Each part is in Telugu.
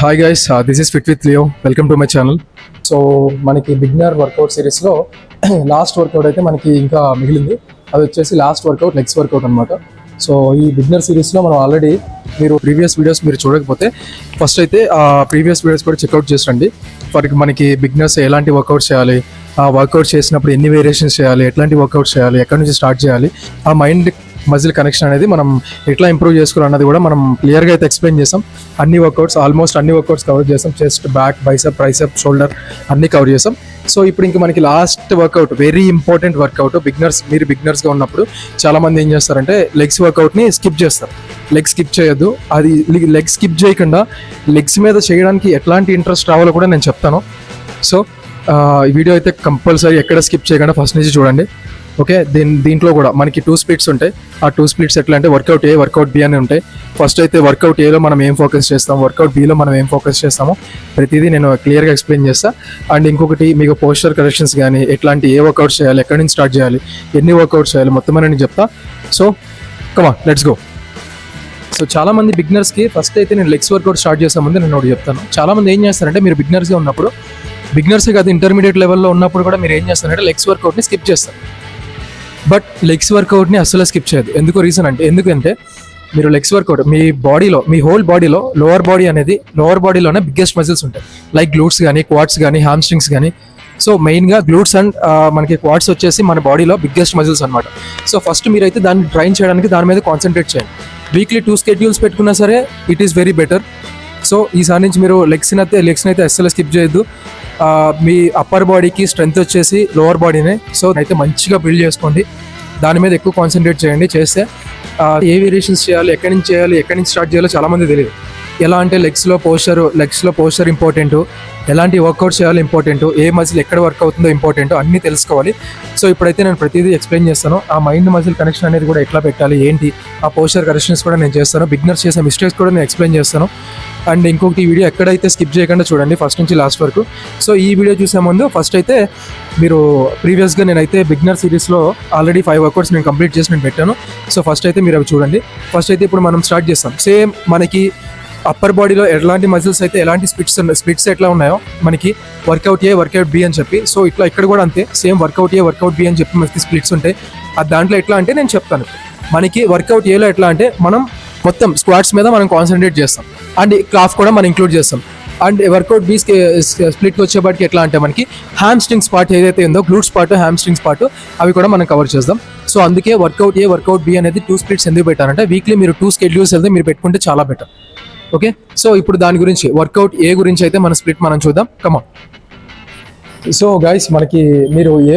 Hi guys, this is fit with Leo. Welcome to my channel. So మనకి బిగినర్ వర్కౌట్ సిరీస్లో లాస్ట్ వర్కౌట్ అయితే మనకి ఇంకా మిగిలింది. అది వచ్చేసి లాస్ట్ వర్కౌట్ లెగ్స్ వర్కౌట్ అనమాట. సో ఈ బిగినర్ సిరీస్లో మనం ఆల్రెడీ మీరు ప్రీవియస్ వీడియోస్ మీరు చూడకపోతే ఫస్ట్ అయితే ఆ ప్రీవియస్ వీడియోస్ కూడా చెక్అవుట్ చేసండి. మనకి బిగినర్స్ ఎలాంటి వర్కౌట్ చేయాలి, ఆ వర్కౌట్ చేసినప్పుడు ఎన్ని వేరియేషన్స్ చేయాలి, ఎట్లాంటి వర్కౌట్ చేయాలి, ఎక్కడి నుంచి స్టార్ట్ చేయాలి, ఆ మైండ్ మజిల్ కనెక్షన్ అనేది మనం ఎట్లా ఇంప్రూవ్ చేసుకోవాలన్నది కూడా మనం క్లియర్గా అయితే ఎక్స్ప్లెయిన్ చేసాం. ఆల్మోస్ట్ అన్ని వర్కౌట్స్ కవర్ చేసాం. Chest, back, bicep, tricep, shoulder అన్ని కవర్ చేసాం. సో ఇప్పుడు ఇంక మనకి last workout, very important workout. మీరు బిగినర్స్గా ఉన్నప్పుడు చాలా మంది ఏం చేస్తారంటే లెగ్స్ వర్కౌట్ని స్కిప్ చేస్తారు. లెగ్ స్కిప్ చేయొద్దు. అది లెగ్ స్కిప్ చేయకుండా లెగ్స్ మీద చేయడానికి ఎట్లాంటి ఇంట్రెస్ట్ రావాలో కూడా నేను చెప్తాను. సో ఈ వీడియో అయితే కంపల్సరీ ఎక్కడ స్కిప్ చేయకుండా ఫస్ట్ నుంచి చూడండి. ఓకే, దీంట్లో కూడా మనకి 2 స్ప్లిట్స్ ఉంటాయి. ఆ 2 స్ప్లిట్స్ ఎట్లా అంటే వర్కౌట్ ఏ, వర్కౌట్ బి అని ఉంటాయి. ఫస్ట్ అయితే వర్కౌట్ ఏలో మనం ఏం ఫోకస్ చేస్తాం, వర్కౌట్ బిలో మనం ఏం ఫోకస్ చేస్తామో ప్రతిదీ నేను క్లియర్గా ఎక్స్ప్లెయిన్ చేస్తాను. అండ్ ఇంకొకటి మీకు పోస్చర్ కరెక్షన్స్ కానీ ఎట్లాంటి ఏ వర్కౌట్ చేయాలి, ఎక్కడి నుంచి స్టార్ట్ చేయాలి, ఎన్ని వర్కౌట్స్ చేయాలి మొత్తం అని నేను చెప్తా. So come on, let's go. So చాలా మంది బిగినర్స్కి ఫస్ట్ అయితే నేను లెగ్స్ వర్కౌట్ స్టార్ట్ చేసే ముందు నేను ఒకటి చెప్తాను. చాలా మంది ఏం చేస్తారంటే మీరు బిగినర్స్గా ఉన్నప్పుడు, బిగినర్స్ కాదు ఇంటర్మీడియట్ లెవెల్లో ఉన్నప్పుడు కూడా మీరు ఏం చేస్తారంటే లెగ్స్ వర్కౌట్ని స్కిప్ చేస్తారు. బట్ లెగ్స్ వర్కౌట్ని అస్సలు స్కిప్ చేయదు. ఎందుకంటే మీరు లెగ్స్ వర్కౌట్ మీ బాడీలో, మీ హోల్ బాడీలో లోవర్ బాడీలోనే బిగ్గెస్ట్ మజిల్స్ ఉంటాయి. లైక్ గ్లూట్స్ కానీ, క్వాడ్స్ కానీ, హామ్స్ట్రింగ్స్ కానీ. సో మెయిన్గా గ్లూట్స్ అండ్ మనకి క్వాడ్స్ వచ్చేసి మన బాడీలో బిగ్గెస్ట్ మజిల్స్ అనమాట. సో ఫస్ట్ మీరైతే దాన్ని ట్రైన్ చేయడానికి దాని మీద కాన్సన్ట్రేట్ చేయండి. వీక్లీ 2 స్కెడ్యూల్స్ పెట్టుకున్నా సరే it is very better. So ఈసారి నుంచి మీరు లెగ్స్ని అయితే అస్సలు స్కిప్ చేయొద్దు. మీ అప్పర్ బాడీకి స్ట్రెంత్ వచ్చేసి లోవర్ బాడీనే. సో అయితే మంచిగా బిల్డ్ చేసుకోండి, దాని మీద ఎక్కువ కాన్సన్ట్రేట్ చేస్తే ఏ వేరియేషన్స్ చేయాలి, ఎక్కడి నుంచి స్టార్ట్ చేయాలో చాలామంది తెలియదు. ఎలా అంటే లెగ్స్లో పోస్చర్ ఇంపార్టెంట్, ఎలాంటి వర్కౌట్ చేయాలో ఇంపార్టెంట్, ఏ మజిల్ ఎక్కడ వర్క్ అవుతుందో ఇంపార్టెంట్, అన్నీ తెలుసుకోవాలి. సో ఇప్పుడైతే నేను ప్రతిదీ ఎక్స్ప్లెయిన్ చేస్తాను. ఆ మైండ్ మజిల్ కనెక్షన్ అనేది కూడా ఎట్లా పెట్టాలి, ఏంటి, ఆ పోస్చర్ కరెక్షన్స్ కూడా నేను చేస్తాను. బిగినర్స్ చేసే మిస్టేక్స్ కూడా నేను ఎక్స్ప్లెయిన్ చేస్తాను. అండ్ ఇంకొకటి, ఈ వీడియో ఎక్కడైతే స్కిప్ చేయకుండా చూడండి ఫస్ట్ నుంచి లాస్ట్ వరకు. సో ఈ వీడియో చూసే ముందు ఫస్ట్ అయితే మీరు ప్రీవియస్గా నేనైతే బిగినర్ సిరీస్లో ఆల్రెడీ 5 వర్కౌట్స్ నేను కంప్లీట్ చేసి నేను పెట్టాను. సో ఫస్ట్ అయితే మీరు అవి చూడండి. ఫస్ట్ అయితే ఇప్పుడు మనం స్టార్ట్ చేస్తాం. సేమ్ మనకి అప్పర్ బాడీలో ఎలాంటి మజిల్స్ అయితే ఎలాంటి స్ప్లిట్స్ ఎట్లా ఉన్నాయో మనకి వర్కౌట్ ఏ, వర్కౌట్ బి అని చెప్పి, సో ఇట్లా ఇక్కడ కూడా అంతే సేమ్ వర్కౌట్ ఏ, వర్కౌట్ బి అని చెప్పి మనకి స్ప్లిట్స్ ఉంటాయి. అది దాంట్లో ఎట్లా అంటే నేను చెప్తాను. మనకి వర్కౌట్ ఏలో ఎట్లా అంటే మనం మొత్తం స్క్వాట్స్ మీద మనం కాన్సన్ట్రేట్ చేస్తాం అండ్ క్రాఫ్ కూడా మనం ఇంక్లూడ్ చేస్తాం. అండ్ వర్కౌట్ బి స్ప్లిట్కి వచ్చేపాటికి ఎట్లా అంటే మనకి హ్యామ్స్ట్రింగ్స్ పార్ట్ ఏదైతే ఉందో, గ్లూట్స్ పార్ట్, హ్యామ్స్ట్రింగ్స్ పార్ట్, అవి కూడా మనం కవర్ చేద్దాం. సో అందుకే వర్కౌట్ ఏ, వర్కౌట్ బి అనేది 2 స్ప్లిట్స్ ఎందుకు పెట్టారంటే వీక్లీ మీరు 2 స్కెడ్యూల్స్ అయితే మీరు పెట్టుకుంటే చాలా బెటర్. ఓకే, సో ఇప్పుడు దాని గురించి వర్కౌట్ ఏ గురించి అయితే మన స్ప్లిట్ మనం చూద్దాం. కమాన్. సో గైస్, మనకి మీరు ఏ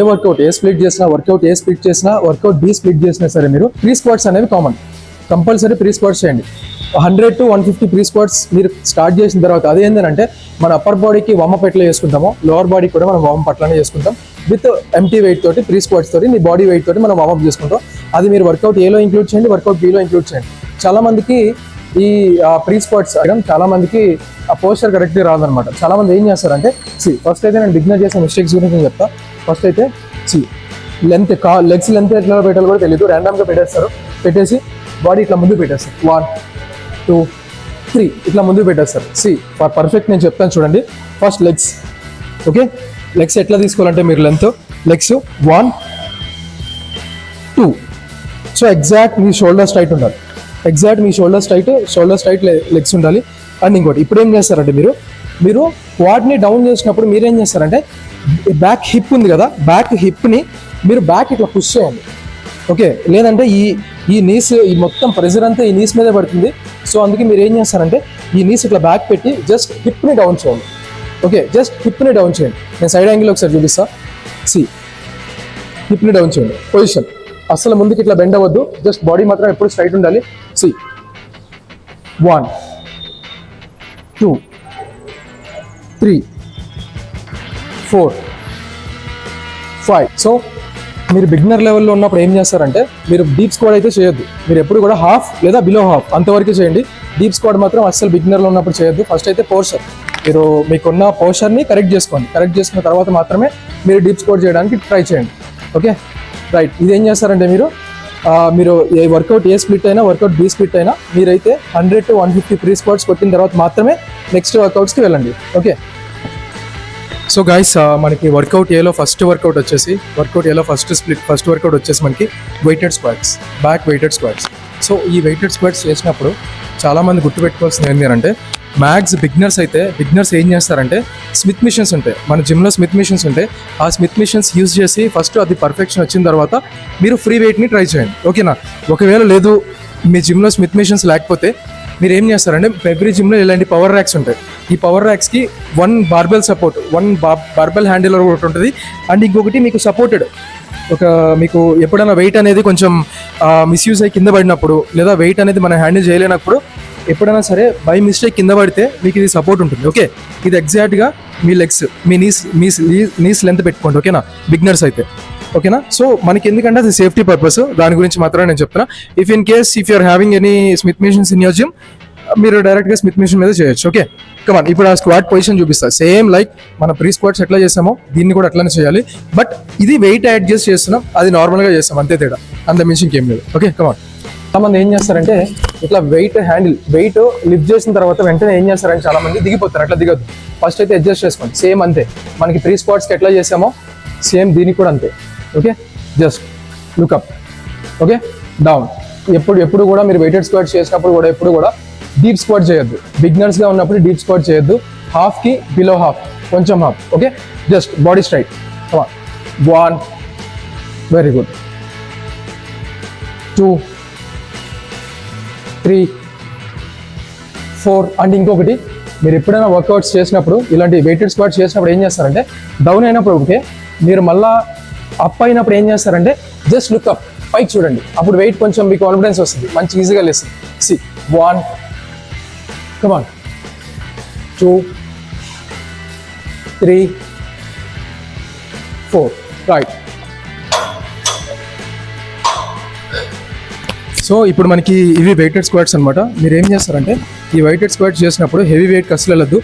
స్ప్లిట్ చేసినా, వర్కౌట్ ఏ స్ప్లిట్ చేసినా, వర్కౌట్ బి స్ప్లిట్ చేసినా సరే మీరు ప్రీ స్క్వాట్స్ అనేవి కామన్. కంపల్సరీ ప్రీ స్క్వాట్స్ చేయండి. 100 to 150 ప్రీ స్క్వాట్స్ మీరు స్టార్ట్ చేసిన తర్వాత అదేంటంటే మన అప్పర్ బాడీకి వార్మప్ ఎట్లా చేసుకుంటామో లోవర్ బాడీ కూడా మనం వార్మప్ అట్లానే చేసుకుంటాం. విత్ ఎంటీ వెయిట్ తోటి, ప్రీ స్క్వాట్స్ తోటి, మీ బాడీ వెయిట్ తోటి మనం వార్మప్ చేసుకుంటాం. అది మీరు వర్కౌట్ ఏలో ఇంక్లూడ్ చేయండి, వర్కౌట్ బిలో ఇంక్లూడ్ చేయండి. చాలా మందికి ఈ ప్రీ స్క్వాట్స్ చాలా మందికి ఆ పోస్చర్ కరెక్ట్గా రాదనమాట. చాలా మంది ఏం చేస్తారంటే ఫస్ట్ అయితే నేను బిగినర్ చేసే మిస్టేక్స్ గురించి నేను చెప్తా. ఫస్ట్ అయితే లెగ్స్ లెంత్ ఎట్లా పెట్టాలో కూడా తెలియదు, ర్యాండమ్గా పెట్టేసి బాడీ ఇట్లా ముందు పెట్టేస్తారు. 1 2 3 ఇట్లా ముందు పెట్టేస్తారు. పర్ఫెక్ట్ నేను చెప్తాను చూడండి. First legs. ఓకే, లెగ్స్ ఎట్లా తీసుకోవాలంటే మీరు లెగ్స్ 1 2. సో ఎగ్జాక్ట్ మీ షోల్డర్ స్ట్రైట్ ఉండాలి. షోల్డర్ స్ట్రైట్ లెగ్స్ ఉండాలి. అండ్ ఇంకోటి, ఇప్పుడు ఏం చేస్తారంటే మీరు క్వాడ్ని డౌన్ చేసినప్పుడు మీరు ఏం చేస్తారంటే బ్యాక్ హిప్ ఉంది కదా, బ్యాక్ హిప్ని మీరు బ్యాక్ ఇట్లా పుష్ చేయండి. ఓకే, లేదంటే ఈ నీస్, ఈ మొత్తం ప్రెజర్ అంతా ఈ నీస్ మీదే పడుతుంది. సో అందుకే మీరు ఏం చేస్తారంటే ఈ నీస్ ఇట్లా బ్యాక్ పెట్టి జస్ట్ హిప్ని డౌన్ చేయండి. ఓకే, జస్ట్ హిప్ని డౌన్ చేయండి. నేను సైడ్ యాంగిల్ ఒకసారి చూపిస్తా. హిప్ని డౌన్ చేయండి. పొజిషన్ అసలు ముందుకి ఇట్లా బెండ్ అవ్వద్దు, జస్ట్ బాడీ మాత్రం ఎప్పుడు స్ట్రైట్ ఉండాలి. 1 2 3 4 5. సో మీరు బిగినర్ లెవెల్లో ఉన్నప్పుడు ఏం చేస్తారంటే మీరు డీప్ స్క్వాడ్ అయితే చేయొద్దు. మీరు ఎప్పుడు కూడా హాఫ్ లేదా బిలో హాఫ్ అంతవరకు చేయండి. డీప్ స్క్వాడ్ మాత్రం అస్సలు బిగినర్లో ఉన్నప్పుడు చేయొద్దు. ఫస్ట్ అయితే పోస్చర్, మీరు మీకున్న పోస్చర్ని కరెక్ట్ చేసుకోండి. కరెక్ట్ చేసుకున్న తర్వాత మాత్రమే మీరు డీప్ స్క్వాడ్ చేయడానికి ట్రై చేయండి. Okay right. ఇది ఏం చేస్తారంటే మీరు మీరు ఏ వర్కౌట్ ఏ స్ప్లిట్ అయినా వర్కౌట్ బి స్ప్లిట్ అయినా మీరైతే 100 to 150 ప్రీ స్క్వాట్స్ కొట్టిన తర్వాత మాత్రమే నెక్స్ట్ వర్కౌట్స్కి వెళ్ళండి. ఓకే, సో గైస్ మనకి వర్కౌట్ ఏలో ఫస్ట్ వర్కౌట్ వచ్చేసి ఫస్ట్ వర్కౌట్ వచ్చేసి మనకి weighted squats, back weighted squats. So ఈ వెయిటెడ్ స్క్వాట్స్ చేసినప్పుడు చాలామంది గుర్తుపెట్టుకోవాల్సింది ఏంటి అంటే మ్యాక్స్ బిగినర్స్ ఏం చేస్తారంటే స్మిత్ మిషన్స్ ఉంటాయి మన జిమ్లో, స్మిత్ మిషన్స్ ఉంటాయి. ఆ స్మిత్ మిషన్స్ యూజ్ చేసి ఫస్ట్ అది పర్ఫెక్షన్ వచ్చిన తర్వాత మీరు ఫ్రీ వెయిట్ని ట్రై చేయండి. ఓకేనా, ఒకవేళ లేదు మీ జిమ్లో స్మిత్ మిషన్స్ లేకపోతే మీరు ఏం చేస్తారంటే ఎవ్రీ జిమ్లో ఇలాంటి పవర్ ర్యాక్స్ ఉంటాయి. ఈ పవర్ ర్యాక్స్కి one barbell support, barbell handle ఒకటి ఉంటుంది, అండ్ ఇంకొకటి మీకు సపోర్టెడ్ మీకు ఎప్పుడైనా వెయిట్ అనేది కొంచెం మిస్యూజ్ అయ్యి కింద పడినప్పుడు, లేదా వెయిట్ అనేది మనం హ్యాండిల్ చేయలేనప్పుడు ఎప్పుడైనా సరే బై మిస్టేక్ కింద పడితే మీకు ఇది సపోర్ట్ ఉంటుంది. ఓకే, ఇది ఎగ్జాక్ట్గా మీ లెగ్స్, మీ నీస్ లెంత్ పెట్టుకోండి. ఓకేనా, బిగినర్స్ అయితే. ఓకేనా, సో మనకి ఎందుకంటే అది సేఫ్టీ పర్పస్, దాని గురించి మాత్రమే నేను చెప్తున్నా. If you are having any Smith machines in your gym, మీరు డైరెక్ట్గా స్మిత్ మిషన్ మీద చేయొచ్చు. ఓకే, కమాన్, ఇప్పుడు ఆ స్క్వాట్ పొజిషన్ చూపిస్తా. సేమ్ లైక్ మన ప్రీ స్క్వాట్స్ ఎట్లా చేస్తామో దీన్ని కూడా అట్లానే చేయాలి. బట్ ఇది వెయిట్ అడ్జస్ట్ చేస్తున్నాం, అది నార్మల్గా చేస్తాం, అంతే తేడా, అంత మిషన్ ఏం లేదు. ఓకే, కమాన్. చాలామంది ఏం చేస్తారంటే ఇట్లా వెయిట్ లిఫ్ట్ చేసిన తర్వాత వెంటనే ఏం చేస్తారంటే చాలామంది దిగిపోతారు. అట్లా దిగొద్దు, ఫస్ట్ అయితే అడ్జస్ట్ చేసుకోండి. సేమ్ అంతే, మనకి ప్రీ స్క్వాట్స్కి ఎట్లా చేసామో సేమ్ దీనికి కూడా అంతే. Okay, just look up, okay, down. ఎప్పుడు కూడా మీరు వెయిటెడ్ స్క్వాట్స్ చేసినప్పుడు కూడా ఎప్పుడు కూడా డీప్ స్క్వాట్ చేయొద్దు. బిగినర్స్గా ఉన్నప్పుడు డీప్ స్క్వాట్ చేయొద్దు. హాఫ్కి బిలో హాఫ్, కొంచెం half. Okay, just body straight. 1, very good, 2, 3, 4. And ఇంకొకటి, మీరు ఎప్పుడైనా వర్కౌట్స్ చేసినప్పుడు ఇలాంటి వెయిటెడ్ స్క్వాట్స్ చేసినప్పుడు ఏం చేస్తారంటే డౌన్ అయినప్పుడు ఓకే, మీరు మళ్ళీ అప్ అయినప్పుడు ఏం చేస్తారంటే జస్ట్ లుక్అప్, పైకి చూడండి. అప్పుడు వెయిట్ కొంచెం మీకు కాన్ఫిడెన్స్ వస్తుంది, మంచి ఈజీగా లేస్తుంది. 1, కమాన్, 2, 3, 4, రైట్. సో ఇప్పుడు మనకి ఇవి వెయిటెడ్ స్క్వాట్స్ అనమాట. మీరు ఏం చేస్తారంటే ఈ వెయిటెడ్ స్క్వాట్స్ చేసినప్పుడు హెవీ వెయిట్ అసలు వెళ్ళద్దు.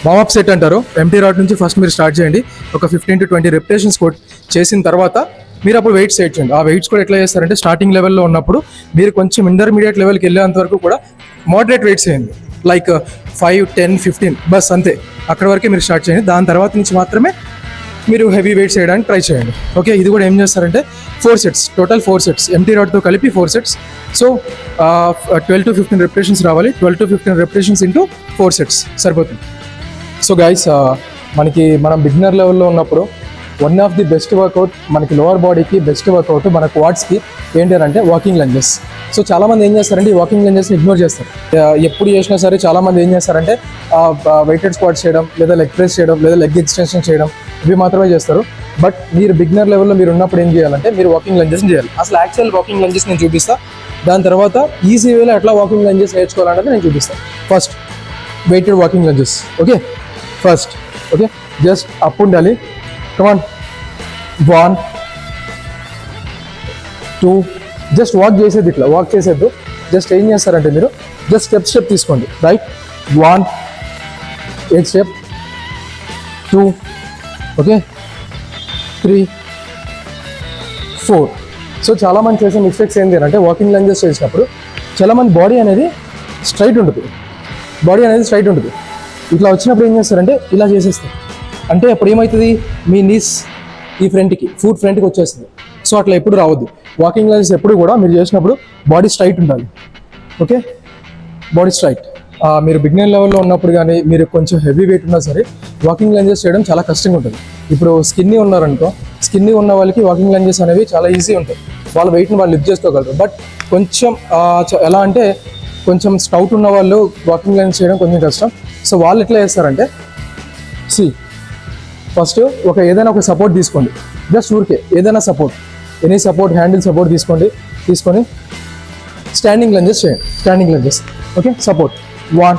వార్మప్ సెట్ అంటారు, ఎంటీ రాడ్ నుంచి ఫస్ట్ మీరు స్టార్ట్ చేయండి. ఒక 15 to 20 రెపిటేషన్స్ చేసిన తర్వాత మీరు అప్పుడు వెయిట్స్ సెట్ చేయండి. ఆ వెయిట్స్ కూడా ఎట్లా చేస్తారంటే స్టార్టింగ్ లెవెల్లో ఉన్నప్పుడు మీరు కొంచెం ఇంటర్మీడియట్ లెవెల్కి వెళ్ళేంత వరకు కూడా మోడరేట్ వెయిట్స్ చేయండి, లైక్ 5, 10, 15 బస్, అంతే. అక్కడ వరకే మీరు స్టార్ట్ చేయండి. దాని తర్వాత నుంచి మాత్రమే మీరు హెవీ వెయిట్స్ చేయడానికి ట్రై చేయండి. ఓకే, ఇది కూడా ఏం చేస్తారంటే 4 sets, టోటల్ 4 sets, ఎంటీ రాడ్తో కలిపి 4 sets. సో 12 to 15 రెపిటేషన్స్ రావాలి. 12 to 15 రెపిటేషన్స్ ఇంటూ 4 sets సరిపోతుంది. సో గైస్, మనం బిగినర్ లెవెల్లో ఉన్నప్పుడు one of the best workout మనకి లోవర్ బాడీకి బెస్ట్ వర్కౌట్ మన క్వాడ్స్కి ఏంటంటే వాకింగ్ లంజెస్. సో చాలామంది ఏం చేస్తారంటే ఈ వాకింగ్ లంజెస్ని ఇగ్నోర్ చేస్తారు. ఎప్పుడు చేసినా సరే చాలామంది ఏం చేస్తారంటే వెయిటెడ్ స్క్వాట్స్ చేయడం, లేదా లెగ్ ప్రెస్ చేయడం, లేదా లెగ్ ఎక్స్టెన్షన్ చేయడం, ఇవి మాత్రమే చేస్తారు. బట్ మీరు బిగినర్ లెవెల్లో మీరు ఉన్నప్పుడు ఏం చేయాలంటే మీరు వాకింగ్ లంజెస్ని చేయాలి. అసలు యాక్చువల్ వాకింగ్ లంజెస్ నేను చూపిస్తాను. దాని తర్వాత ఈజీ వేలో ఎట్లా వాకింగ్ లంజెస్ నేర్చుకోవాలనేది నేను చూపిస్తాను. First weighted walking lunges. Okay, first okay, just up ఉండాలి. కమాన్, 1, 2, జస్ట్ వాక్ చేసేది, ఇట్లా వాక్ చేసేద్దు. జస్ట్ ఏం చేస్తారంటే మీరు జస్ట్ స్టెప్ తీసుకోండి. Right, 1, 8 step, 2, okay, 3, 4. సో చాలామంది చేసే మిస్టేక్స్ ఏంటి అంటే వాకింగ్ లంజెస్ చేసినప్పుడు చాలామంది బాడీ అనేది స్ట్రైట్ ఉంటుంది. ఇట్లా వచ్చినప్పుడు ఏం చేస్తారంటే ఇలా చేసేస్తారు. అంటే అప్పుడు ఏమవుతుంది, మీ నీస్ ఈ ఫుట్ ఫ్రంట్కి వచ్చేస్తుంది. సో అట్లా ఎప్పుడు రావద్దు. వాకింగ్ లంజెస్ ఎప్పుడు కూడా మీరు చేసినప్పుడు బాడీ స్ట్రైట్ ఉండాలి. Okay, body straight. మీరు బిగినర్ లెవెల్లో ఉన్నప్పుడు కానీ మీరు కొంచెం హెవీ వెయిట్ ఉన్నా సరే వాకింగ్ లంజెస్ చేయడం చాలా కష్టంగా ఉంటుంది. ఇప్పుడు స్కిన్నీ ఉన్నారనుకో, స్కిన్నీ ఉన్న వాళ్ళకి వాకింగ్ లంజెస్ అనేవి చాలా ఈజీ ఉంటాయి. వాళ్ళ వెయిట్ని వాళ్ళు లిఫ్ట్ చేసుకోగలరు. బట్ కొంచెం ఎలా అంటే కొంచెం స్టౌట్ ఉన్న వాళ్ళు వాకింగ్ లంజెస్ చేయడం కొంచెం కష్టం. సో వాళ్ళు ఎట్లా చేస్తారంటే ఫస్ట్ ఏదైనా ఒక సపోర్ట్ తీసుకోండి. జస్ట్ ఊరికే ఏదైనా ఎనీ సపోర్ట్, హ్యాండిల్ సపోర్ట్ తీసుకొని స్టాండింగ్ లంజెస్ చేయండి. Okay, support 1,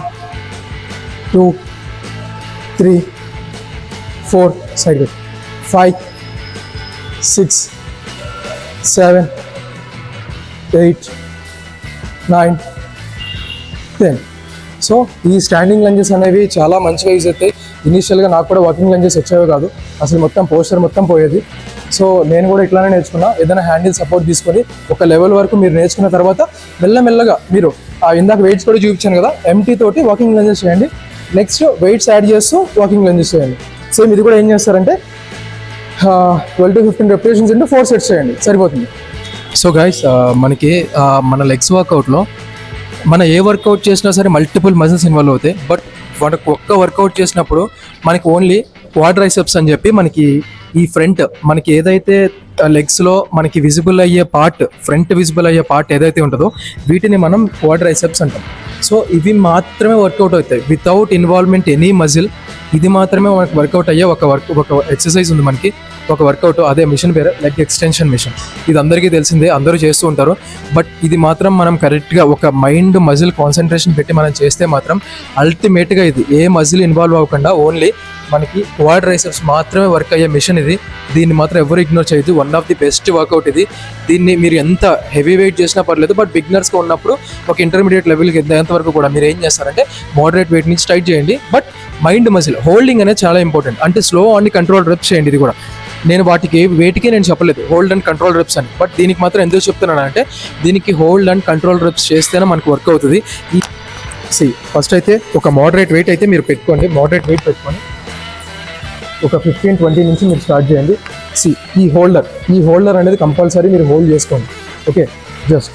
2, 3, 4, side 5, 6, 7, 8, 9, 10. సో ఈ స్టాండింగ్ లంజెస్ అనేవి చాలా మంచిగా యూజ్ అవుతాయి. ఇనీషియల్గా నాకు కూడా వాకింగ్ లంజెస్ వచ్చేవి కాదు, అసలు మొత్తం పోస్చర్ మొత్తం పోయేది. సో నేను కూడా ఇట్లానే నేర్చుకున్నా. ఏదైనా హ్యాండిల్ సపోర్ట్ తీసుకొని ఒక లెవెల్ వరకు మీరు నేర్చుకున్న తర్వాత మెల్లమెల్లగా మీరు ఇందాక వెయిట్స్ కూడా చూపించాను కదా, ఎంటీ తోటి వాకింగ్ లంజెస్ చేయండి. నెక్స్ట్ వెయిట్స్ యాడ్ చేస్తూ వాకింగ్ లంజెస్ చేయండి. సేమ్ ఇది కూడా ఏం చేస్తారంటే 12 to 15 రెపిటేషన్స్ ఇంటూ 4 సెట్స్ చేయండి, సరిపోతుంది. సో గైస్, మనకి మన లెగ్స్ వర్కౌట్లో మనం ఏ వర్కౌట్ చేసినా సరే మల్టిపుల్ మజిల్స్ ఇన్వాల్వ్ అవుతాయి. బట్ మనకు ఒక్క వర్కౌట్ చేసినప్పుడు మనకి ఓన్లీ క్వాడ్రైసెప్స్ అని చెప్పి మనకి ఈ ఫ్రంట్ మనకి ఏదైతే లెగ్స్లో మనకి విజిబుల్ అయ్యే పార్ట్, ఫ్రంట్ విజిబుల్ అయ్యే పార్ట్ ఏదైతే ఉంటుందో వీటిని మనం క్వాడ్రైసెప్స్ అంటాం. సో ఇవి మాత్రమే వర్కౌట్ అవుతాయి వితౌట్ ఇన్వాల్వ్మెంట్ ఎనీ మజిల్. ఇది మాత్రమే మనకు వర్కౌట్ అయ్యే ఒక ఎక్సర్సైజ్ ఉంది మనకి, ఒక వర్కౌట్. అదే మిషన్ పేరు లెగ్ ఎక్స్టెన్షన్ మిషన్. ఇది అందరికీ తెలిసిందే, అందరూ చేస్తూ ఉంటారు. బట్ ఇది మాత్రం మనం కరెక్ట్గా ఒక మైండ్ మజిల్ కాన్సన్ట్రేషన్ పెట్టి మనం చేస్తే మాత్రం అల్టిమేట్గా ఇది ఏ మజిల్ ఇన్వాల్వ్ అవ్వకుండా ఓన్లీ మనకి క్వాడ్రైసెప్స్ మాత్రమే వర్క్ అయ్యే మిషన్ ఇది. దీన్ని మాత్రం ఎవరు ఇగ్నోర్ చేయొద్దు. One of the best workout ఇది. దీన్ని మీరు ఎంత హెవీ వెయిట్ చేసినా పర్లేదు, బట్ బిగినర్స్గా ఉన్నప్పుడు ఒక ఇంటర్మీడియట్ లెవెల్కి ఎదిగేంత వరకు కూడా మీరు ఏం చేస్తారంటే మోడరేట్ వెయిట్ నుంచి స్టార్ట్ చేయండి. బట్ మైండ్ మజిల్ హోల్డింగ్ అనేది చాలా ఇంపార్టెంట్. అంటే స్లో అండ్ కంట్రోల్ రెప్స్ చేయండి. ఇది కూడా నేను వాటికి వెయిట్కి నేను చెప్పలేదు హోల్డ్ అండ్ కంట్రోల్ రెప్స్ అని, బట్ దీనికి మాత్రం ఎందుకు చెప్తున్నాను అంటే దీనికి హోల్డ్ అండ్ కంట్రోల్ రెప్స్ చేస్తేనే మనకు వర్క్ అవుతుంది. ఫస్ట్ అయితే ఒక మోడరేట్ వెయిట్ అయితే మీరు పెట్టుకోండి. మోడరేట్ వెయిట్ పెట్టుకొని ఒక 15-20 నుంచి మీరు స్టార్ట్ చేయండి. ఈ హోల్డర్ అనేది కంపల్సరీ మీరు హోల్డ్ చేసుకోండి. Okay, just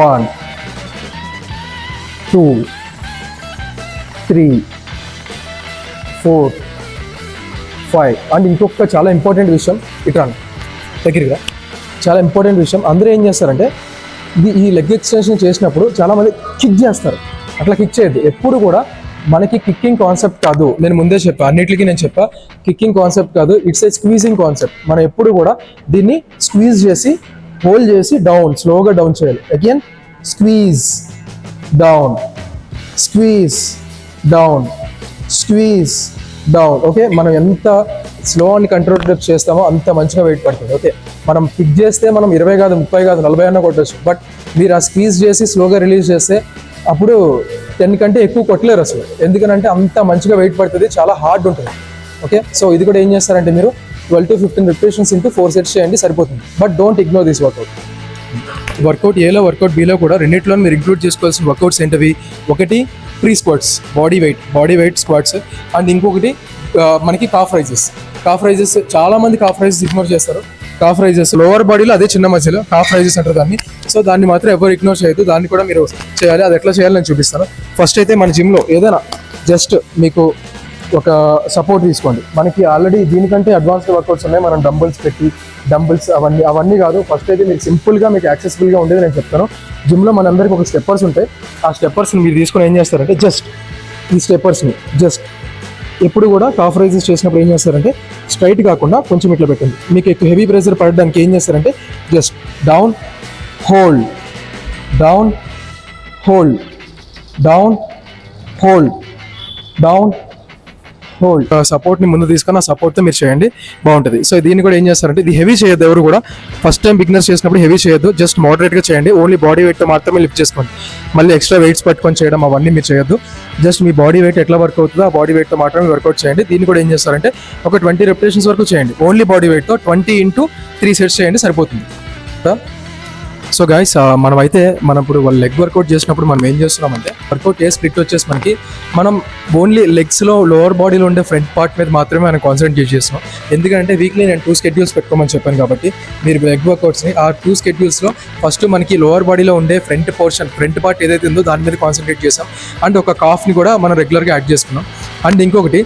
1 2 3 4 5. అండ్ ఇంకొక చాలా ఇంపార్టెంట్ విషయం, ఇట్లా దగ్గరగా చాలా ఇంపార్టెంట్ విషయం, అందరూ ఏం చేస్తారంటే ఈ లెగ్ ఎక్స్టెన్షన్ చేసినప్పుడు చాలామంది కిక్ చేస్తారు. అట్లా కిక్ చేయొద్దు. ఎప్పుడు కూడా మనకి కిక్కింగ్ కాన్సెప్ట్ కాదు, నేను ముందే చెప్పా, అన్నిటికీ నేను చెప్పా, కిక్కింగ్ కాన్సెప్ట్ కాదు, ఇట్స్ ఏ స్క్వీజింగ్ కాన్సెప్ట్. మనం ఎప్పుడు కూడా దీన్ని స్క్వీజ్ చేసి హోల్డ్ చేసి డౌన్, స్లోగా డౌన్ చేయాలి. Again squeeze down, squeeze down, squeeze down. Okay, మనం ఎంత స్లో అండ్ కంట్రోల్ రెప్స్ చేస్తామో అంత మంచిగా వెయిట్ పడుతుంది. ఓకే, మనం పిక్ చేస్తే మనం 20 కాదు, 30 కాదు, 40 అన్నా కొట్టచ్చు. బట్ మీరు ఆ స్క్వీజ్ చేసి స్లోగా రిలీజ్ చేస్తే అప్పుడు 10 కంటే ఎక్కువ కొట్టలేరు అసలు. ఎందుకనంటే అంత మంచిగా వెయిట్ పడుతుంది, చాలా హార్డ్ ఉంటుంది. ఓకే, సో ఇది కూడా ఏం చేస్తారంటే మీరు 12 to 15 రెపిటేషన్స్ ఇంటూ 4 సెట్స్ చేయండి, సరిపోతుంది. But don't ignore this workout. Workout ఏలో వర్కౌట్ బీలో కూడా రెండింటిలో మీరు ఇంక్లూడ్ చేసుకోవాల్సిన వర్కౌట్స్ ఏంటవి? ఒకటి free squats, body weight squats. And ఇంకొకటి మనకి కాఫ్ రైజెస్. చాలా మంది కాఫ్ రైజెస్ ఇగ్నోర్ చేస్తారు. కాఫ్ రైజెస్ లోవర్ బాడీలో అదే చిన్న మధ్యలో కాఫ్ రైజెస్ అంటారు దాన్ని. సో దాన్ని మాత్రం ఎవరు ఇగ్నోర్ చేయొద్దు, దాన్ని కూడా మీరు చేయాలి. అది ఎట్లా చేయాలి నేను చూపిస్తాను. ఫస్ట్ అయితే మన జిమ్లో ఏదైనా జస్ట్ మీకు ఒక సపోర్ట్ తీసుకోండి. మనకి ఆల్రెడీ దీనికంటే అడ్వాన్స్డ్ వర్కౌట్స్ ఉన్నాయి. మనం డంబుల్స్ అవన్నీ కాదు. ఫస్ట్ అయితే మీరు సింపుల్గా మీకు యాక్సెసిబుల్గా ఉండేది నేను చెప్తాను. జిమ్లో మనందరికి ఒక స్టెప్పర్స్ ఉంటాయి. ఆ స్టెప్పర్స్ని మీరు తీసుకొని ఏం చేస్తారంటే జస్ట్ ఈ స్టెప్పర్స్ని ఎప్పుడు కూడా కాఫ్ రైజెస్ చేసినప్పుడు ఏం చేస్తారంటే స్ట్రైట్ కాకుండా కొంచెం ఇట్లా పెట్టండి. మీకు ఎక్కువ హెవీ ప్రెషర్ పడడానికి ఏం చేస్తారంటే just down hold, down hold, down hold, down hold. సపోర్ట్ని ముందు తీసుకొని ఆ సపోర్ట్తో మీరు చేయండి, బాగుంటుంది. సో దీన్ని కూడా ఏం చేస్తారంటే ఇది హెవీ చేయొద్దు. ఎవరు కూడా ఫస్ట్ టైం బిగినర్స్ చేసినప్పుడు హెవీ చేయొద్దు, జస్ట్ మోడరేట్గా చేయండి. ఓన్లీ బాడీ వెయిట్తో మాత్రమే లిఫ్ట్ చేసుకోండి. మళ్ళీ ఎక్స్ట్రా వెయిట్స్ పట్టుకొని చేయడం అవన్నీ మీరు చేయొద్దు. జస్ట్ మీ బాడీ వెయిట్ ఎట్లా వర్క్ అవుతుందో ఆ బాడీ వెయిట్తో మాత్రమే వర్కౌట్ చేయండి. దీన్ని కూడా ఏం చేస్తారంటే ఒక 20 రెపిటేషన్స్ వరకు చేయండి. ఓన్లీ బాడీ వెయిట్తో 20 into 3 సెట్స్ చేయండి, సరిపోతుంది. సో గైస్, మనం ఇప్పుడు వాళ్ళు లెగ్ వర్కౌట్ చేసినప్పుడు మనం ఏం చేస్తున్నామంటే వర్కౌట్ స్ప్లిట్ వచ్చేసి మనం ఓన్లీ లెగ్స్లో లోవర్ బాడీలో ఉండే ఫ్రంట్ పార్ట్ మీద మాత్రమే మనం కాన్సన్ట్రేట్ చేస్తున్నాం. ఎందుకంటే వీక్లీ నేను 2 schedules పెట్టుకోమని చెప్పాను కాబట్టి మీరు లెగ్ వర్కౌట్స్ని ఆ 2 schedules ఫస్ట్ మనకి లోవర్ బాడీలో ఉండే ఫ్రంట్ పార్ట్ ఏదైతే ఉందో దాని మీద కాన్సన్ట్రేట్ చేసాం. అండ్ ఒక కాఫ్ని కూడా మనం రెగ్యులర్గా యాడ్ చేసుకున్నాం. అండ్ ఇంకొకటి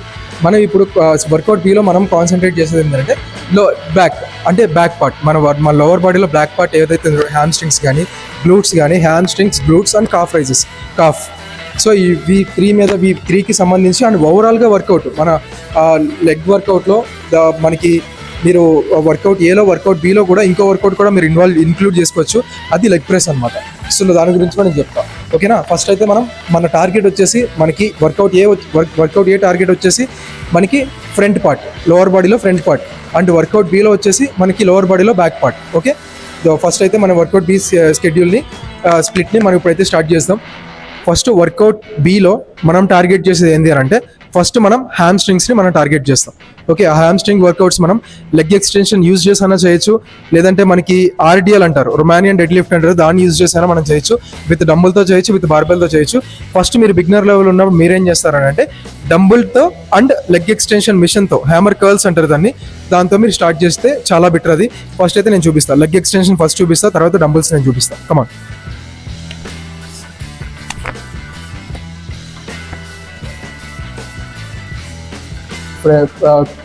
మనం ఇప్పుడు వర్కౌట్ బీలో మనం కాన్సన్ట్రేట్ చేసేది ఏంటంటే బ్యాక్ పార్ట్. మన లోవర్ బాడీలో బ్యాక్ పార్ట్ ఏదైతే హ్యామ్ స్ట్రింగ్స్ కానీ గ్లూట్స్ కానీ, hamstrings, glutes and calf raises. So ఈ V3కి సంబంధించి అండ్ ఓవరాల్గా వర్కౌట్ మన లెగ్ వర్కౌట్లో మనకి మీరు వర్కౌట్ ఏలో వర్కౌట్ బీలో కూడా ఇంకో వర్కౌట్ కూడా మీరు ఇంక్లూడ్ చేసుకోవచ్చు. అది లెగ్ ప్రెస్ అనమాట. సో దాని గురించి కూడా నేను చెప్తాను. ఓకేనా, ఫస్ట్ అయితే మన టార్గెట్ వచ్చేసి మనకి వర్కౌట్ ఏ టార్గెట్ వచ్చేసి మనకి ఫ్రంట్ పార్ట్, లోవర్ బాడీలో ఫ్రంట్ పార్ట్. అండ్ వర్కౌట్ బీలో వచ్చేసి మనకి లోవర్ బాడీలో బ్యాక్ పార్ట్. ఓకే, ఫస్ట్ అయితే మనం వర్కౌట్ బీ స్ప్లిట్ని మనం ఇప్పుడైతే స్టార్ట్ చేస్తాం. ఫస్ట్ వర్కౌట్ బిలో మనం టార్గెట్ చేసేది ఏంటి అని అంటే ఫస్ట్ మనం హ్యామ్ స్ట్రింగ్స్ని మనం టార్గెట్ చేస్తాం. ఓకే, ఆ హ్యామ్ స్ట్రింగ్ వర్కౌట్స్ మనం లెగ్ ఎక్స్టెన్షన్ యూజ్ చేసైనా చేయొచ్చు, లేదంటే మనకి ఆర్డిఎల్ అంటారు, రొమానియన్ డెడ్ లిఫ్ట్ అంటారు, దాన్ని యూజ్ చేసైనా మనం చేయొచ్చు. విత్ డంబుల్తో చేయొచ్చు, విత్ బార్బెల్తో చేయొచ్చు. ఫస్ట్ మీరు బిగినర్ లెవెల్ ఉన్నప్పుడు మీరేం చేస్తారని అంటే డంబుల్తో అండ్ లెగ్ ఎక్స్టెన్షన్ మిషన్తో, హ్యామర్ కర్ల్స్ అంటారు దాన్ని, దాంతో మీరు స్టార్ట్ చేస్తే చాలా బెటర్. అది ఫస్ట్ అయితే నేను చూపిస్తాను, లెగ్ ఎక్స్టెన్షన్ ఫస్ట్ చూపిస్తాను, తర్వాత డంబుల్స్ నేను చూపిస్తాను. కమాన్.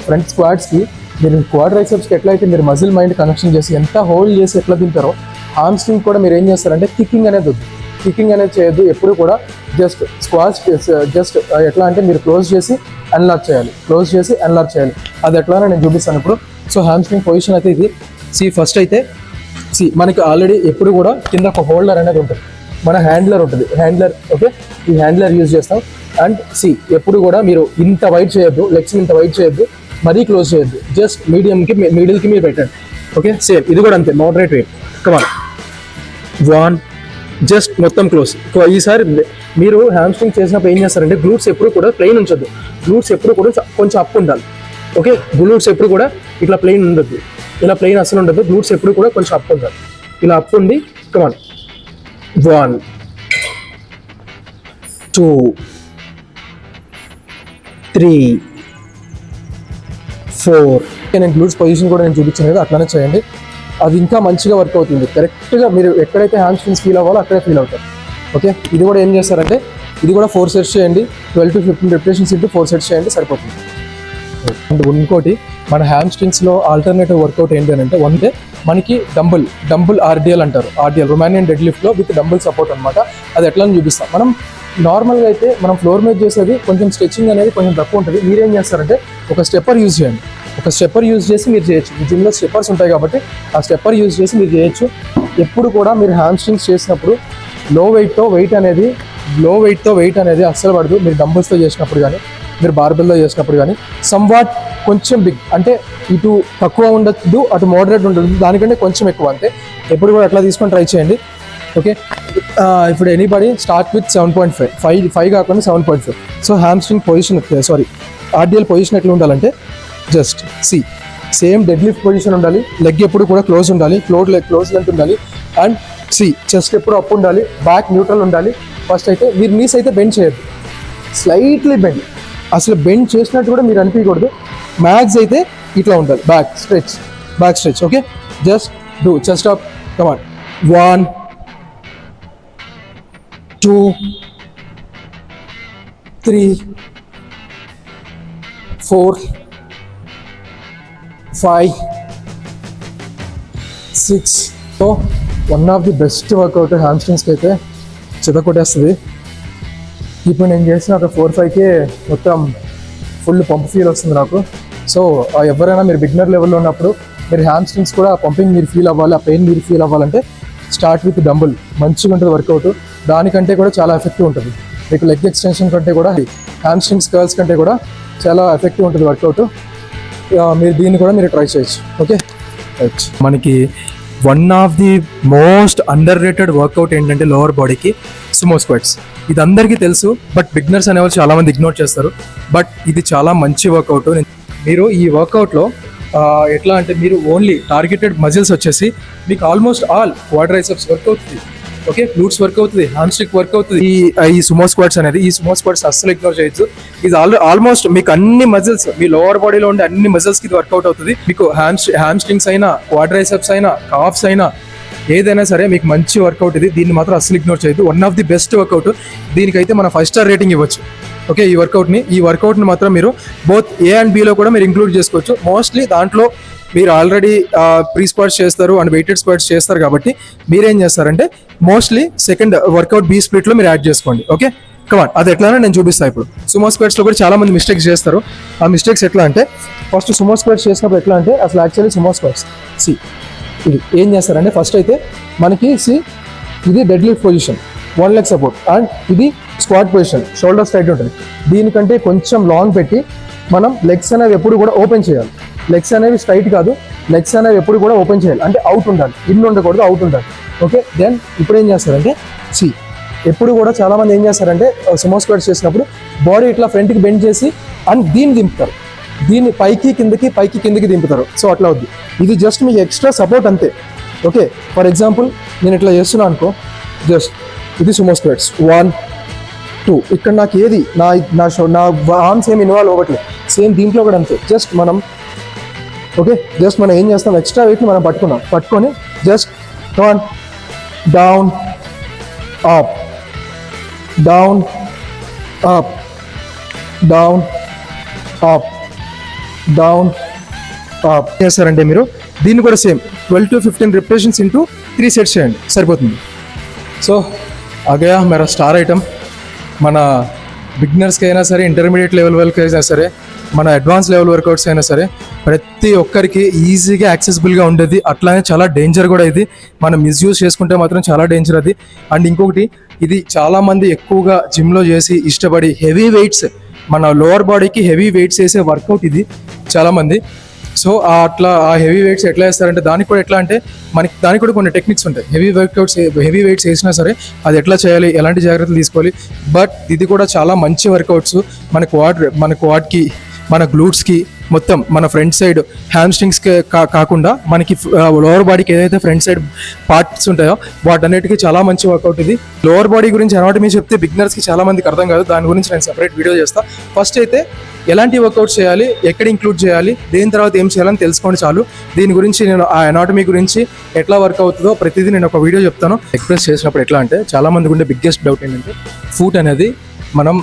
ఫ్రంట్ స్క్వాడ్స్కి మీరు క్వాడ్ ట్రైసెప్స్కి ఎట్లా అయితే మీరు మజిల్ మైండ్ కనెక్షన్ చేసి ఎంత హోల్డ్ చేసి ఎట్లా తింటారో, హామ్ స్ట్రింగ్ కూడా మీరు ఏం చేస్తారంటే కిక్కింగ్ అనేది వద్దు, కిక్కింగ్ అనేది చేయొద్దు. ఎప్పుడు కూడా జస్ట్ స్క్వాడ్స్ జస్ట్ ఎట్లా అంటే మీరు క్లోజ్ చేసి అన్లాక్ చేయాలి, క్లోజ్ చేసి అన్లాక్ చేయాలి. అది ఎట్లా నేను చూపిస్తాను ఇప్పుడు. సో హ్యామ్ స్ట్రింగ్ పొజిషన్ అయితే ఇది. ఫస్ట్ అయితే మనకి ఆల్రెడీ ఎప్పుడు కూడా కింద ఒక హోల్డర్ అనేది ఉంటుంది, మన హ్యాండ్లర్ ఉంటుంది, హ్యాండ్లర్. ఓకే, ఈ హ్యాండ్లర్ యూజ్ చేస్తాం. అండ్ ఎప్పుడు కూడా మీరు ఇంత వైట్ చేయొద్దు, లెగ్స్ ఇంత వైట్ చేయొద్దు, మరీ క్లోజ్ చేయొద్దు, జస్ట్ మిడిల్కి మీరు పెట్టండి. ఓకే, సేమ్ ఇది కూడా అంతే, మోడరేట్ వెయిట్. కమాన్, 1, జస్ట్ మొత్తం క్లోజ్. ఈసారి మీరు హ్యామ్ స్ట్రింగ్ చేసినప్పుడు ఏం చేస్తారంటే గ్లూట్స్ ఎప్పుడు కూడా ప్లెయిన్ ఉంచొద్దు, గ్లూట్స్ ఎప్పుడు కూడా కొంచెం అప్ ఉండాలి. ఓకే, గ్లూట్స్ ఎప్పుడు కూడా ఇట్లా ప్లెయిన్ ఉండద్దు, ఇలా ప్లెయిన్ అసలు ఉండద్దు, గ్లూట్స్ ఎప్పుడు కూడా కొంచెం అప్ ఉండాలి, ఇలా అప్ ఉండి. కమాన్, 1, 2, 3, 4. నేను గ్లూట్స్ పొజిషన్ కూడా నేను చూపించాను కదా, అట్లానే చేయండి. అది ఇంకా మంచిగా వర్క్ అవుతుంది. కరెక్ట్గా మీరు ఎక్కడైతే హ్యామ్ స్ట్రింగ్స్ ఫీల్ అవ్వాలో అక్కడే ఫీల్ అవుతారు. ఓకే, ఇది కూడా ఏం చేస్తారంటే ఇది కూడా 4 సెట్స్ చేయండి, 12 to 15 రెపిటేషన్స్ ఇంటూ 4 సెట్స్ చేయండి, సరిపోతుంది. అండ్ ఇంకోటి మన హ్యామ్ స్ట్రింగ్స్లో ఆల్టర్నేటివ్ వర్కౌట్ ఏంటి అని అంటే అంటే మనకి డంబుల్ ఆర్డిఎల్ అంటారు, ఆర్డిఎల్ రొమానియన్ డెడ్ లిఫ్ట్లో విత్ డంబుల్ సపోర్ట్ అనమాట. అది ఎట్లా అని చూపిస్తాం. మనం నార్మల్గా అయితే మనం ఫ్లోర్ మీద చేసేది కొంచెం స్ట్రెచ్చింగ్ అనేది కొంచెం తక్కువ ఉంటుంది. మీరేం చేస్తారంటే ఒక స్టెప్పర్ యూజ్ చేయండి, ఒక స్టెప్పర్ యూజ్ చేసి మీరు చేయొచ్చు. మీ జిమ్లో స్టెప్పర్స్ ఉంటాయి కాబట్టి ఆ స్టెప్పర్ యూజ్ చేసి మీరు చేయొచ్చు. ఎప్పుడు కూడా మీరు హ్యామ్ స్ట్రింగ్స్ చేసినప్పుడు లో వెయిట్తో వెయిట్ అనేది అస్సలు పడదు. మీరు డంబుల్స్తో చేసినప్పుడు కానీ, మీరు బార్బెల్తో చేసినప్పుడు కానీ, సమ్వాట్ కొంచెం బిగ్ అంటే ఇటు తక్కువ ఉండదు, అటు మోడరేట్ ఉండదు, దానికంటే కొంచెం ఎక్కువ అంతే. ఎప్పుడు కూడా అట్లా తీసుకొని ట్రై చేయండి. ఓకే, ఇప్పుడు ఎనీబడి స్టార్ట్ విత్ 7.5, 5 కాకుండా 7.5. So hamstring position RDL position ఎట్లా ఉండాలంటే just same deadlift position ఉండాలి, లెగ్ ఎప్పుడు కూడా క్లోజ్ ఉండాలి, క్లోజ్ లెంత్ ఉండాలి. అండ్ చెస్ట్ ఎప్పుడు అప్ ఉండాలి, బ్యాక్ న్యూట్రల్ ఉండాలి. ఫస్ట్ అయితే మీరు నీస్ అయితే బెండ్ చేయొద్దు, స్లైట్లీ బెండ్, అసలు బెండ్ చేసినట్టు కూడా మీరు అనిపించకూడదు. మ్యాక్స్ అయితే ఇట్లా ఉండాలి, back stretch. Okay, just do chest up. Come on, 1, 2, 3, 4, 5, 6. So one of the best workout హ్యామ్ స్ట్రింగ్స్కి అయితే కొట్టేస్తుంది. ఇప్పుడు నేను చేసిన ఒక 4-5కే మొత్తం ఫుల్ పంప్ ఫీల్ వస్తుంది నాకు. సో ఎవరైనా మీరు బిగినర్ లెవెల్లో ఉన్నప్పుడు మీరు హ్యామ్ స్ట్రింగ్స్ కూడా పంపింగ్ మీరు ఫీల్ అవ్వాలి, ఆ పెయిన్ మీరు ఫీల్ అవ్వాలంటే స్టార్ట్ విత్ డంబుల్. మంచిగా ఉంటుంది వర్కౌట్, దానికంటే కూడా చాలా ఎఫెక్టివ్ ఉంటుంది. మీకు లెగ్ ఎక్స్టెన్షన్ కంటే కూడా హ్యామ్ స్ట్రింగ్స్ కర్ల్స్ కంటే కూడా చాలా ఎఫెక్టివ్ ఉంటుంది వర్కౌట్. మీరు దీన్ని కూడా మీరు ట్రై చేయొచ్చు. ఓకే, మనకి one of the most underrated workout ఏంటంటే లోవర్ బాడీకి సుమో స్క్వాట్స్. ఇది అందరికీ తెలుసు, బట్ బిగినర్స్ అనేవాళ్ళు చాలామంది ఇగ్నోర్ చేస్తారు. బట్ ఇది చాలా మంచి వర్కౌట్. మీరు ఈ వర్కౌట్లో ఎట్లా అంటే మీరు ఓన్లీ టార్గెటెడ్ మజిల్స్ వచ్చేసి మీకు ఆల్మోస్ట్ ఆల్ క్వాడ్రైసెప్స్ వర్క్ అవుతుంది, ఓకే, గ్లూట్స్ వర్క్ అవుతుంది, హ్యామ్స్ట్రింగ్ వర్క్ అవుతుంది. ఈ సుమో స్క్వాట్స్ అనేది, ఈ సుమో స్క్వాట్స్ అస్సలు ఇగ్నోర్ చేయొచ్చు. ఇది ఆల్మోస్ట్ మీకు అన్ని మజిల్స్, మీ లోవర్ బాడీలో ఉండే అన్ని మజిల్స్కి ఇది వర్కౌట్ అవుతుంది. మీకు హ్యామ్స్ట్రింగ్స్ అయినా, క్వాడ్రైసెప్స్ అయినా, కాఫ్స్ అయినా, ఏదైనా సరే మీకు మంచి వర్కౌట్ ఇది. దీన్ని మాత్రం అస్సలు ఇగ్నోర్ చేయొద్దు. One of the best workout. దీనికైతే మన 5 స్టార్ రేటింగ్ ఇవ్వచ్చు. ఓకే, ఈ వర్కౌట్ని మాత్రం మీరు బోత్ ఏ అండ్ బిలో కూడా మీరు ఇంక్లూడ్ చేసుకోవచ్చు. మోస్ట్లీ దాంట్లో మీరు ఆల్రెడీ ప్రీ స్క్వాట్స్ చేస్తారు అండ్ వెయిటెడ్ స్క్వాట్స్ చేస్తారు కాబట్టి మీరేం చేస్తారంటే మోస్ట్లీ సెకండ్ వర్కౌట్ బి స్ప్లిట్లో మీరు యాడ్ చేసుకోండి. ఓకే, కమాన్, అది ఎట్లానే నేను చూపిస్తాను ఇప్పుడు. సుమో స్క్వాట్స్లో కూడా చాలా మంది మిస్టేక్స్ చేస్తారు. ఆ మిస్టేక్స్ ఎట్లా అంటే ఫస్ట్ సుమో స్క్వాట్స్ చేసినప్పుడు ఎట్లా అంటే అసలు యాక్చువల్లీ సుమో స్క్వాట్స్ ఇది ఏం చేస్తారంటే ఫస్ట్ అయితే మనకి ఇది dead lift position, 1 leg support, and ఇది స్క్వాట్ పొజిషన్, షోల్డర్ స్ట్రైట్ ఉంటుంది. దీనికంటే కొంచెం లాంగ్ పెట్టి మనం లెగ్స్ అనేవి ఎప్పుడు కూడా ఓపెన్ చేయాలి. లెగ్స్ అనేవి స్ట్రైట్ కాదు, లెగ్స్ అనేవి ఎప్పుడు కూడా ఓపెన్ చేయాలి. అంటే అవుట్ ఉండాలి, ఇన్ ఉండకూడదు, అవుట్ ఉండాలి. ఓకే, దెన్ ఇప్పుడు ఏం చేస్తారంటే ఎప్పుడు కూడా చాలా మంది ఏం చేస్తారంటే సుమో స్క్వాట్స్ చేసినప్పుడు బాడీ ఇట్లా ఫ్రంట్కి బెండ్ చేసి అండ్ దీన్ని దింపుతారు, దీన్ని పైకి కిందకి దింపుతారు. సో అట్లా వద్దు, ఇది జస్ట్ మీకు ఎక్స్ట్రా సపోర్ట్ అంతే. ఓకే, ఫర్ ఎగ్జాంపుల్ నేను ఇట్లా చేస్తున్నాను అనుకో, జస్ట్ ఇది సుమో స్క్వాట్స్ 1 2, ఇక్కడ నాకు ఏది నా ఆర్మ్స్ ఏమి ఇన్వాల్వ్ అవ్వట్లేదు. సేమ్ దీంట్లో కూడా అంతే. జస్ట్ మనం ఏం చేస్తాం, ఎక్స్ట్రా వెయిట్ని మనం పట్టుకొని just turn down up down up down up down up చేస్తారంటే మీరు దీన్ని కూడా same 12 to 15 repetitions into 3 sets చేయండి, సరిపోతుంది. సో అగయా మేరా స్టార్ ఐటమ్. మన బిగినర్స్కి అయినా సరే, ఇంటర్మీడియట్ లెవెల్ వరకు అయినా సరే, మన అడ్వాన్స్ లెవెల్ వర్కౌట్స్ అయినా సరే, ప్రతి ఒక్కరికి ఈజీగా యాక్సెసిబుల్గా ఉండేది. అట్లానే చాలా డేంజర్ కూడా ఇది, మనం మిస్యూజ్ చేసుకుంటే మాత్రం చాలా డేంజర్ అది. అండ్ ఇంకొకటి, ఇది చాలామంది ఎక్కువగా జిమ్లో చేసి ఇష్టపడి హెవీ వెయిట్స్, మన లోవర్ బాడీకి హెవీ వెయిట్స్ వేసే వర్కౌట్ ఇది చాలామంది. సో అట్లా ఆ హెవీ వెయిట్స్ ఎట్లా వేస్తారంటే దానికి కూడా ఎట్లా అంటే దానికి కూడా కొన్ని టెక్నిక్స్ ఉంటాయి. హెవీ వెయిట్స్ వేసినా సరే అది ఎట్లా చేయాలి, ఎలాంటి జాగ్రత్తలు తీసుకోవాలి. బట్ ఇది కూడా చాలా మంచి వర్కౌట్స్. మన క్వాడ్కి, మన గ్లూట్స్కి, మొత్తం మన ఫ్రంట్ సైడ్ హ్యామ్స్ట్రింగ్స్కి కాకుండా మనకి లోవర్ బాడీకి ఏదైతే ఫ్రంట్ సైడ్ పార్ట్స్ ఉంటాయో వాటన్నిటికీ చాలా మంచి వర్కౌట్ ఇది. లోవర్ బాడీ గురించి అనాటమీ చెప్తే బిగినర్స్కి చాలా మందికి అర్థం కాదు, దాని గురించి నేను సెపరేట్ వీడియో చేస్తాను. ఫస్ట్ అయితే ఎలాంటి వర్కౌట్స్ చేయాలి, ఎక్కడ ఇంక్లూడ్ చేయాలి, దేని తర్వాత ఏం చేయాలని తెలుసుకోండి చాలు. దీని గురించి నేను ఆ అనాటమీ గురించి ఎట్లా వర్క్ అవుతుందో ప్రతిదీ నేను ఒక వీడియో చెప్తాను. ఎక్స్ప్రెస్ చేసినప్పుడు ఎట్లా అంటే చాలా మందికి ఉండే బిగ్గెస్ట్ డౌట్ ఏంటంటే ఫుట్ అనేది మనం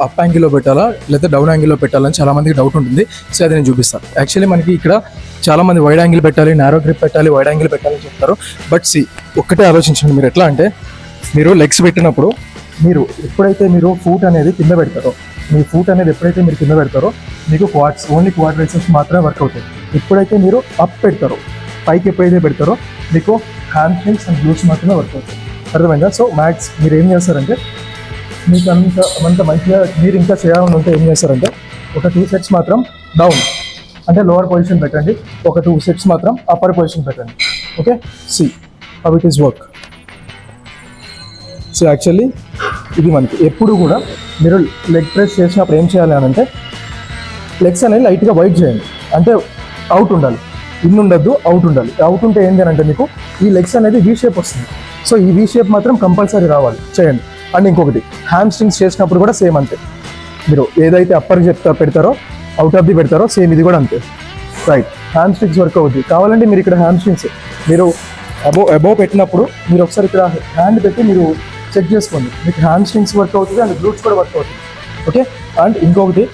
అప్ యాంగిల్లో పెట్టాలా లేదా డౌన్ యాంగిల్లో పెట్టాలని చాలా మందికి డౌట్ ఉంటుంది. సో అది నేను చూపిస్తాను. యాక్చువల్లీ మనకి ఇక్కడ చాలా మంది వైడ్ యాంగిల్ పెట్టాలి, నారో గ్రిప్ పెట్టాలి, వైడ్ యాంగిల్ పెట్టాలని చెప్తారు. బట్ ఒక్కటే ఆలోచించండి, మీరు ఎట్లా అంటే మీరు లెగ్స్ పెట్టినప్పుడు మీరు ఎప్పుడైతే మీరు ఫుట్ అనేది కింద పెడతారో, మీ ఫుట్ అనేది ఎప్పుడైతే మీరు కింద పెడతారో మీకు ఓన్లీ క్వాడ్ రైసెస్ మాత్రమే వర్క్ అవుతాయి. ఎప్పుడైతే మీరు అప్ పెడతారో, పైకి ఎప్పుడైతే పెడతారో మీకు హ్యామ్స్ట్రింగ్స్ అండ్ గ్లూట్స్ మాత్రమే వర్క్ అవుతాయి. అర్థమైందా? సో మ్యాక్స్ మీరు ఏం చేస్తారంటే మీకు అంత మంచిగా మీరు ఇంకా చేయాలని ఉంటే ఏం చేస్తారంటే ఒక 2 sets మాత్రం డౌన్ అంటే లోవర్ పొజిషన్ పెట్టండి, ఒక 2 sets మాత్రం అప్పర్ పొజిషన్ పెట్టండి. Okay, see how it is work. So actually ఇది మనకి ఎప్పుడు కూడా మీరు లెగ్ ప్రెస్ చేసినప్పుడు ఏం చేయాలి అని అంటే లెగ్స్ అనేది లైట్గా వైడ్ చేయండి, అంటే అవుట్ ఉండాలి, ఇన్ ఉండద్దు, అవుట్ ఉండాలి. అవుట్ ఉంటే ఏంటి అంటే మీకు ఈ లెగ్స్ అనేది వీ షేప్ వస్తుంది. సో ఈ వీ షేప్ మాత్రం కంపల్సరీ రావాలి, చేయండి. అండ్ ఇంకొకటి హ్యామ్స్ట్రింగ్స్ చేసినప్పుడు కూడా సేమ్ అంతే, మీరు ఏదైతే అప్పర్ పెడతారో అవుట్ ఆఫ్ ది పెడతారో సేమ్ ఇది కూడా అంతే. రైట్, హ్యామ్స్ట్రింగ్స్ వర్క్ అవుతుంది. కావాలంటే మీరు ఇక్కడ హ్యామ్స్ట్రింగ్స్ మీరు అబోవ్ పెట్టినప్పుడు మీరు ఒకసారి ఇక్కడ హ్యాండ్ పెట్టి మీరు చెక్ చేసుకోండి, మీకు హ్యామ్స్ట్రింగ్స్ వర్క్ అవుతుంది అండ్ గ్లూట్స్ కూడా వర్క్ అవుతుంది. ఓకే, అండ్ ఇంకొకటి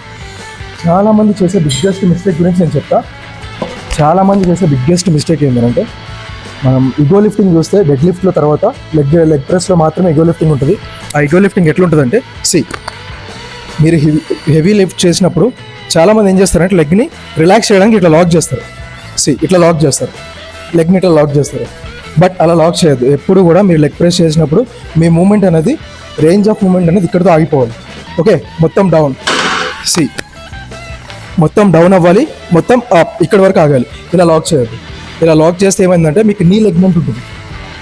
చాలామంది చేసే బిగ్గెస్ట్ మిస్టేక్ గురించి నేను చెప్తా. చాలామంది చేసే బిగ్గెస్ట్ మిస్టేక్ ఏంటంటే మనం ఇగో లిఫ్టింగ్ చూస్తే డెడ్ లిఫ్ట్లో తర్వాత లెగ్ ప్రెస్లో మాత్రమే ఇగో లిఫ్టింగ్ ఉంటుంది. ఆ ఇగో లిఫ్టింగ్ ఎట్లుంటుందంటే మీరు హెవీ లిఫ్ట్ చేసినప్పుడు చాలామంది ఏం చేస్తారంటే లెగ్ని రిలాక్స్ చేయడానికి ఇట్లా లాక్ చేస్తారు. ఇట్లా లాక్ చేస్తారు, లెగ్ని ఇట్లా లాక్ చేస్తారు. బట్ అలా లాక్ చేయొద్దు. ఎప్పుడు కూడా మీరు లెగ్ ప్రెస్ చేసినప్పుడు మీ మూమెంట్ అనేది, రేంజ్ ఆఫ్ మూమెంట్ అనేది ఇక్కడితో ఆగిపోవాలి. ఓకే, మొత్తం డౌన్, మొత్తం డౌన్ అవ్వాలి, మొత్తం అప్ ఇక్కడ వరకు ఆగాలి. ఇలా లాక్ చేయొద్దు. ఇలా లాక్ చేస్తే ఏమైందంటే మీకు నీ లెగ్మెంట్ ఉంటుంది.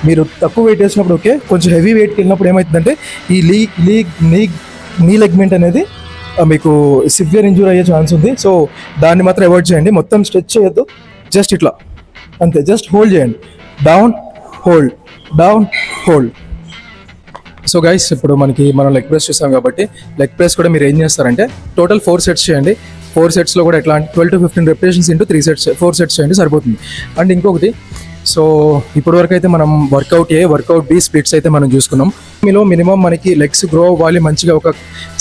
మీరు తక్కువ వెయిట్ వేసినప్పుడు ఓకే, కొంచెం హెవీ వెయిట్కి వెళ్ళినప్పుడు ఏమవుతుందంటే ఈ నీ లెగ్మెంట్ అనేది మీకు సివియర్ ఇంజూరీ అయ్యే ఛాన్స్ ఉంది. సో దాన్ని మాత్రం అవాయిడ్ చేయండి. మొత్తం స్ట్రెచ్ చేయొద్దు, జస్ట్ ఇట్లా అంతే, జస్ట్ హోల్డ్ చేయండి, down hold, down hold. So guys ఇప్పుడు మనం లెగ్ ప్రెస్ చూసాం కాబట్టి లెగ్ ప్రెస్ కూడా మీరు ఏం చేస్తారంటే టోటల్ 4 sets చేయండి. 4 setsలో కూడా ఎట్లా అంటే 12 to 15 repetitions into 3 sets, 4 sets చేయండి, సరిపోతుంది. అండ్ ఇంకొకటి, సో ఇప్పటివరకు అయితే మనం వర్కౌట్ ఏ, వర్కౌట్ బి స్ప్లిట్స్ అయితే మనం చూసుకున్నాం. మీలో మినిమం మనకి లెగ్స్ గ్రో అవ్వాలి, మంచిగా ఒక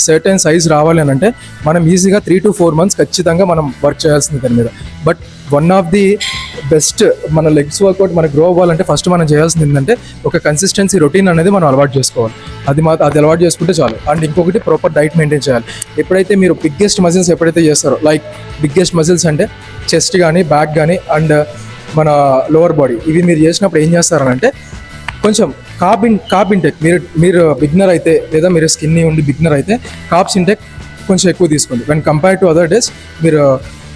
సర్టెన్ సైజ్ రావాలి అని అంటే మనం ఈజీగా 3 to 4 months ఖచ్చితంగా మనం వర్క్ చేయాల్సింది దాని మీద. But one of the best మన లెగ్స్ వర్కౌట్ మనకు గ్రో అవ్వాలంటే ఫస్ట్ మనం చేయాల్సింది ఏంటంటే ఒక కన్సిస్టెన్సీ రొటీన్ అనేది మనం అలవాటు చేసుకోవాలి. అది అలవాటు చేసుకుంటే చాలు. అండ్ ఇంకొకటి ప్రాపర్ డైట్ మెయింటైన్ చేయాలి. ఎప్పుడైతే మీరు బిగ్గెస్ట్ మజిల్స్ ఎప్పుడైతే చేస్తారో, లైక్ బిగ్గెస్ట్ మజిల్స్ అంటే చెస్ట్ కానీ, బ్యాక్ కానీ అండ్ మన లోవర్ బాడీ, ఇవి మీరు చేసినప్పుడు ఏం చేస్తారనంటే కొంచెం కార్బ్ ఇంటెక్, మీరు బిగినర్ అయితే లేదా మీరు స్కిన్నీ ఉండి బిగినర్ అయితే కార్బ్స్ ఇంటెక్ కొంచెం ఎక్కువ తీసుకోండి. When compare to other days మీరు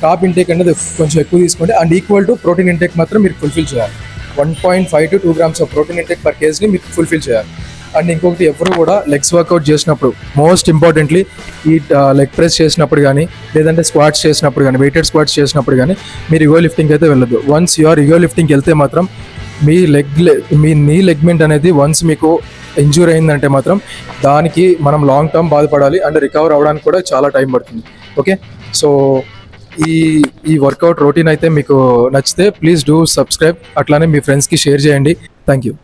కార్బ్ ఇంటేక్ అనేది కొంచెం ఎక్కువ తీసుకోండి. And equal to protein intake మాత్రం మీరు ఫుల్ఫిల్ చేయాలి. 1.5 to 2 grams of protein intake per కేజీని మీరు ఫుల్ఫిల్ చేయాలి. అండ్ ఇంకొకటి ఎవరు కూడా లెగ్స్ వర్కౌట్ చేసినప్పుడు మోస్ట్ ఇంపార్టెంట్లీ ఈ లెగ్ ప్రెస్ చేసినప్పుడు కానీ లేదంటే స్క్వాట్స్ చేసినప్పుడు కానీ వెయిటెడ్ స్క్వాట్స్ చేసినప్పుడు కానీ మీరు ఇగో లిఫ్టింగ్ అయితే వెళ్ళదు. వన్స్ యూఆర్ ఇగో లిఫ్టింగ్కి వెళ్తే మాత్రం మీ నీ లెగ్మెంట్ అనేది వన్స్ మీకు ఇంజూర్ అయిందంటే మాత్రం దానికి మనం లాంగ్ టర్మ్ బాధపడాలి అండ్ రికవర్ అవ్వడానికి కూడా చాలా టైం పడుతుంది. ఓకే, సో ఈ వర్కౌట్ రొటీన్ అయితే మీకు నచ్చితే ప్లీజ్ డూ సబ్స్క్రైబ్, అట్లానే మీ ఫ్రెండ్స్కి షేర్ చేయండి. Thank you.